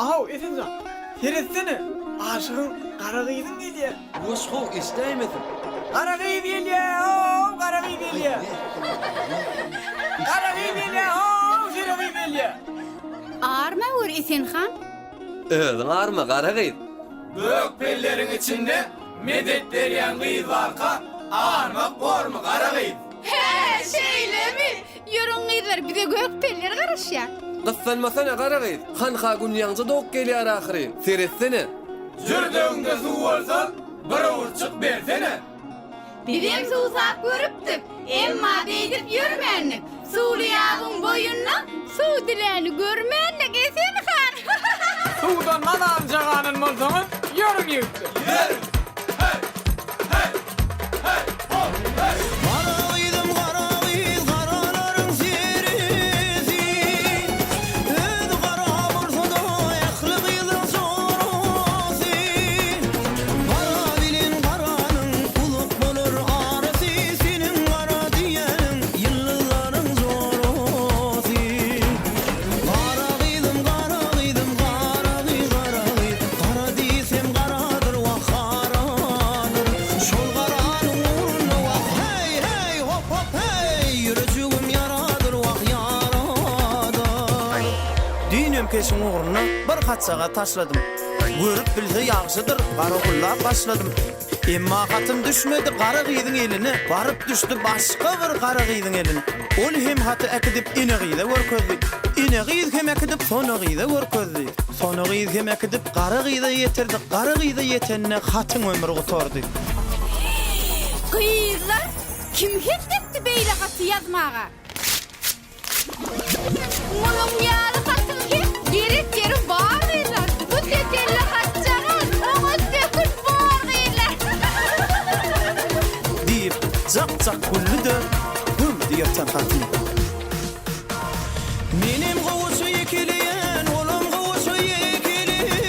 Ahav Esencan. Seretsene. Aşığın kara kıydın geliyor. Oşko isteymedim. Kara kıydı geliyor. Ahav kara kıydı geliyor. Kara kıydı geliyor. Ahav sera kıydı geliyor. Ağırma vur Esenhan. Ödün ağırma kara kıydı. Büyük pellerin içinde medet veriyen kıyız arka, ağırmak var mı kara kıyız? He şeyle mi? Yorun gıydılar bir de gök peller karışya. Kıssanmasana kara kıydı. Kanka gün yancı doğuk geliyor ahireyim. Seyretsene. Jürdüğünde su olsan, bir uçuk versene. Birem susak görüptük. Emma beydip yürümenlik. Sulu yağın boyunla su dileğini görmenlik Esenhan. Sudan mana alacağının bolsanız yörün yürüttü. Yerim. Hey, hey, hey, hop, hey. Qarağıydım qarağıydı qaraların serisi Ödü qara bursa da yaxlığıydın sorası Qara bilin qaranın uluq bolur arası Senin qara diyenin yılların zorası Qarağıydım qarağıydım qarağıy qarağıy Qara diysem qaradır va qaradır Şol qaranın uğruna va hey hey hop hop hey Yürücüğüm yaradır va yaradır Düğünüm keşin uğruna bir katsağa taşladım Görüp bilse yaxşıdır qaraqullap başladım Emma hatım düşmedi qara qıydın eline Barıp düştü başqa bir qara qıydın eline Ol hem hatı ekidip ine qıyda görközdi Ine qıydı hem ekidip sonu qıyda görközdi Sonu qıydı hem ekidip qara qıyda yetirdi Qara qıyda yetenne hatın ömrü qutordu Kıyızlar kim hiddetdi beyle katı yazmağa? Bunun yağlı katını kim? Gerek yeri bağırırlar. Bu tetelli katacağız. Onu döküp bağırırlar. deyip cak cak kullu da hım diyepten hatını Menim qovuşu yekiliyen, olam qovuşu yekiliyen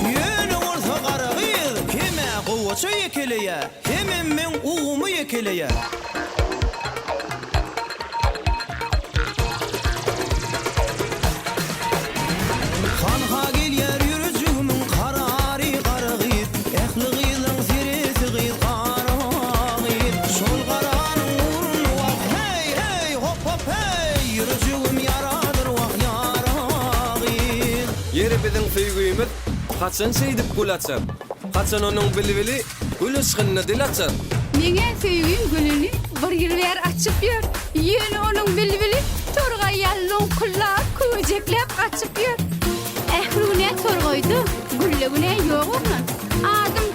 Yönü olsa qara qıydı, kime qovuşu yekiliyen Hemim men uğumu yekiliyen Kanha gelyer yürücüğümün kararı qara qıydı Ehliğiyle serisi qıydı qara qıydı Şol qaranın uğrunu vaq hey hey hop hop hey Yürücüğüm yaradır vaq yara qıydı Yeri bizim süygüyümüz kaçan şeydip gül açar. Kaçan onun bili gül ışkınını dil açar. Mene söyleyeyim gülünü bir yerler açıp yer. Yeni onun bilbili torga yallon kullar kuyuceklep açıp yer. Ehrune torgoydu güllüğüne yok onun. Adım